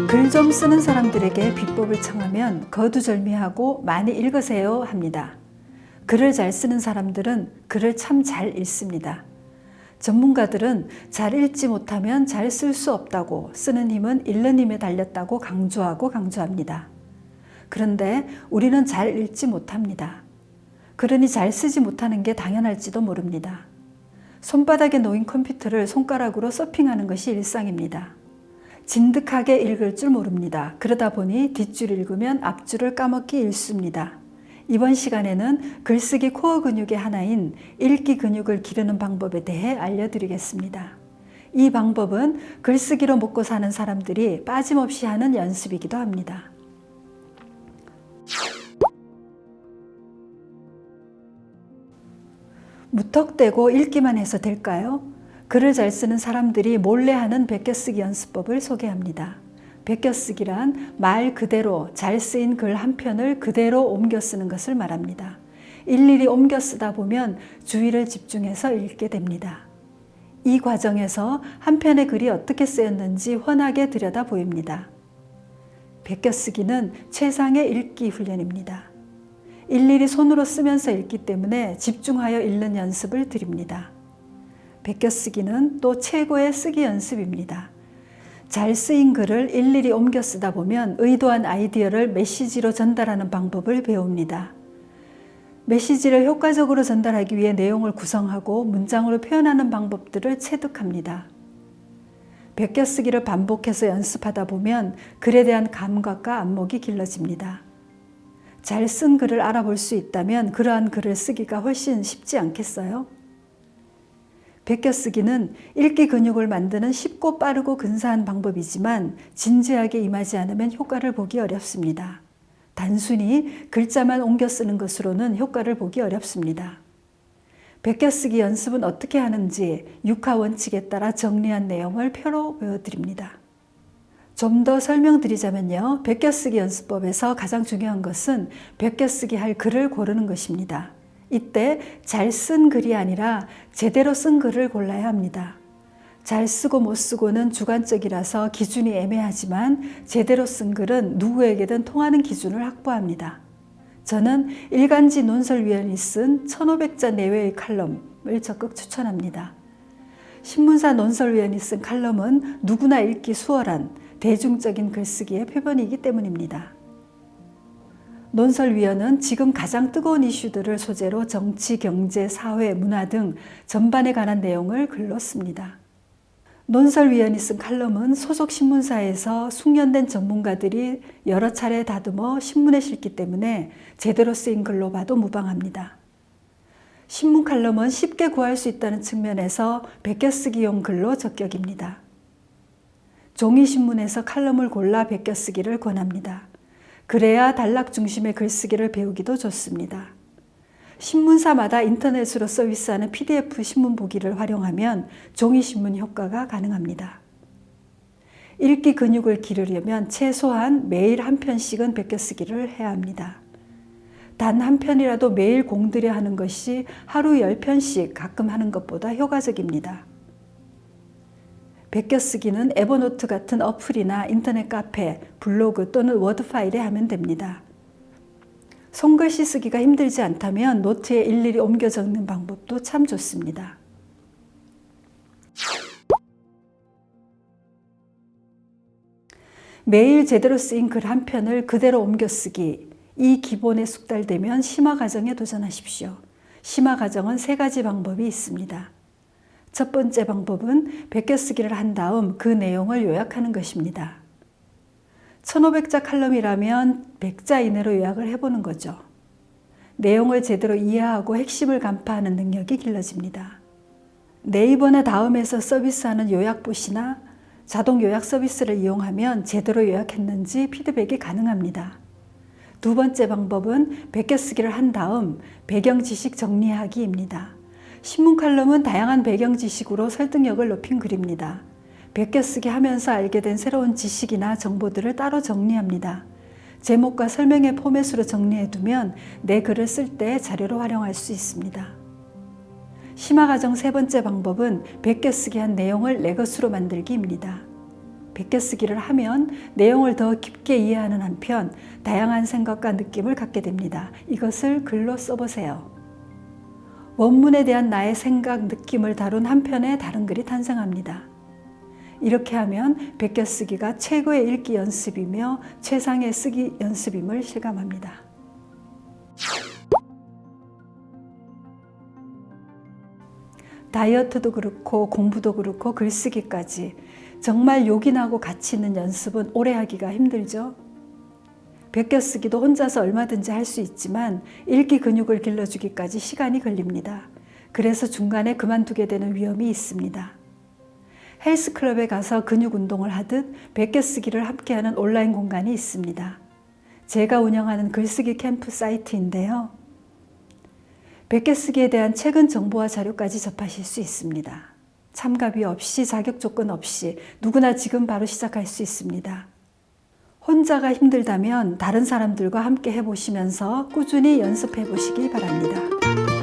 글 좀 쓰는 사람들에게 비법을 청하면 거두절미하고 많이 읽으세요 합니다. 글을 잘 쓰는 사람들은 글을 참 잘 읽습니다. 전문가들은 잘 읽지 못하면 잘 쓸 수 없다고, 쓰는 힘은 읽는 힘에 달렸다고 강조합니다. 그런데 우리는 잘 읽지 못합니다. 그러니 잘 쓰지 못하는 게 당연할지도 모릅니다. 손바닥에 놓인 컴퓨터를 손가락으로 서핑하는 것이 일상입니다. 진득하게 읽을 줄 모릅니다. 그러다 보니 뒷줄 읽으면 앞줄을 까먹기 일쑤입니다. 이번 시간에는 글쓰기 코어 근육의 하나인 읽기 근육을 기르는 방법에 대해 알려드리겠습니다. 이 방법은 글쓰기로 먹고 사는 사람들이 빠짐없이 하는 연습이기도 합니다. 무턱대고 읽기만 해서 될까요? 글을 잘 쓰는 사람들이 몰래 하는 베껴쓰기 연습법을 소개합니다. 베껴쓰기란 말 그대로 잘 쓰인 글 한 편을 그대로 옮겨 쓰는 것을 말합니다. 일일이 옮겨 쓰다 보면 주의를 집중해서 읽게 됩니다. 이 과정에서 한 편의 글이 어떻게 쓰였는지 훤하게 들여다 보입니다. 베껴쓰기는 최상의 읽기 훈련입니다. 일일이 손으로 쓰면서 읽기 때문에 집중하여 읽는 연습을 드립니다. 베껴쓰기는 또 최고의 쓰기 연습입니다. 잘 쓰인 글을 일일이 옮겨 쓰다 보면 의도한 아이디어를 메시지로 전달하는 방법을 배웁니다. 메시지를 효과적으로 전달하기 위해 내용을 구성하고 문장으로 표현하는 방법들을 체득합니다. 베껴쓰기를 반복해서 연습하다 보면 글에 대한 감각과 안목이 길러집니다. 잘 쓴 글을 알아볼 수 있다면 그러한 글을 쓰기가 훨씬 쉽지 않겠어요? 베껴쓰기는 읽기 근육을 만드는 쉽고 빠르고 근사한 방법이지만 진지하게 임하지 않으면 효과를 보기 어렵습니다. 단순히 글자만 옮겨 쓰는 것으로는 효과를 보기 어렵습니다. 베껴쓰기 연습은 어떻게 하는지 6화 원칙에 따라 정리한 내용을 표로 보여드립니다. 좀 더 설명드리자면요. 베껴쓰기 연습법에서 가장 중요한 것은 베껴쓰기 할 글을 고르는 것입니다. 이때 잘 쓴 글이 아니라 제대로 쓴 글을 골라야 합니다. 잘 쓰고 못 쓰고는 주관적이라서 기준이 애매하지만 제대로 쓴 글은 누구에게든 통하는 기준을 확보합니다. 저는 일간지 논설위원이 쓴 1500자 내외의 칼럼을 적극 추천합니다. 신문사 논설위원이 쓴 칼럼은 누구나 읽기 수월한 대중적인 글쓰기의 표본이기 때문입니다. 논설위원은 지금 가장 뜨거운 이슈들을 소재로 정치, 경제, 사회, 문화 등 전반에 관한 내용을 글로 씁니다. 논설위원이 쓴 칼럼은 소속 신문사에서 숙련된 전문가들이 여러 차례 다듬어 신문에 실기 때문에 제대로 쓰인 글로 봐도 무방합니다. 신문 칼럼은 쉽게 구할 수 있다는 측면에서 베껴쓰기용 글로 적격입니다. 종이신문에서 칼럼을 골라 베껴쓰기를 권합니다. 그래야 단락 중심의 글쓰기를 배우기도 좋습니다. 신문사마다 인터넷으로 서비스하는 PDF 신문 보기를 활용하면 종이신문 효과가 가능합니다. 읽기 근육을 기르려면 최소한 매일 한 편씩은 베껴쓰기를 해야 합니다. 단 한 편이라도 매일 공들여 하는 것이 하루 10편씩 가끔 하는 것보다 효과적입니다. 베껴쓰기는 에버노트 같은 어플이나 인터넷 카페, 블로그 또는 워드 파일에 하면 됩니다. 손글씨 쓰기가 힘들지 않다면 노트에 일일이 옮겨 적는 방법도 참 좋습니다. 매일 제대로 쓰인 글 한 편을 그대로 옮겨 쓰기, 이 기본에 숙달되면 심화 과정에 도전하십시오. 심화 과정은 3가지 방법이 있습니다. 첫 번째 방법은 베껴쓰기를 한 다음 그 내용을 요약하는 것입니다. 1500자 칼럼이라면 100자 이내로 요약을 해보는 거죠. 내용을 제대로 이해하고 핵심을 간파하는 능력이 길러집니다. 네이버나 다음에서 서비스하는 요약봇이나 자동 요약 서비스를 이용하면 제대로 요약했는지 피드백이 가능합니다. 두 번째 방법은 베껴쓰기를 한 다음 배경 지식 정리하기입니다. 신문 칼럼은 다양한 배경 지식으로 설득력을 높인 글입니다. 베껴쓰기 하면서 알게 된 새로운 지식이나 정보들을 따로 정리합니다. 제목과 설명의 포맷으로 정리해두면 내 글을 쓸 때 자료로 활용할 수 있습니다. 심화 과정 3번째 방법은 베껴쓰기 한 내용을 내 것으로 만들기입니다. 베껴쓰기를 하면 내용을 더 깊게 이해하는 한편 다양한 생각과 느낌을 갖게 됩니다. 이것을 글로 써보세요. 원문에 대한 나의 생각, 느낌을 다룬 한 편의 다른 글이 탄생합니다. 이렇게 하면 베껴쓰기가 최고의 읽기 연습이며 최상의 쓰기 연습임을 실감합니다. 다이어트도 그렇고 공부도 그렇고 글쓰기까지 정말 요긴하고 가치 있는 연습은 오래 하기가 힘들죠. 베껴쓰기도 혼자서 얼마든지 할 수 있지만 읽기 근육을 길러주기까지 시간이 걸립니다. 그래서 중간에 그만두게 되는 위험이 있습니다. 헬스클럽에 가서 근육 운동을 하듯 베껴쓰기를 함께하는 온라인 공간이 있습니다. 제가 운영하는 글쓰기 캠프 사이트인데요. 베껴쓰기에 대한 최근 정보와 자료까지 접하실 수 있습니다. 참가비 없이 자격 조건 없이 누구나 지금 바로 시작할 수 있습니다. 혼자가 힘들다면 다른 사람들과 함께 해보시면서 꾸준히 연습해 보시기 바랍니다.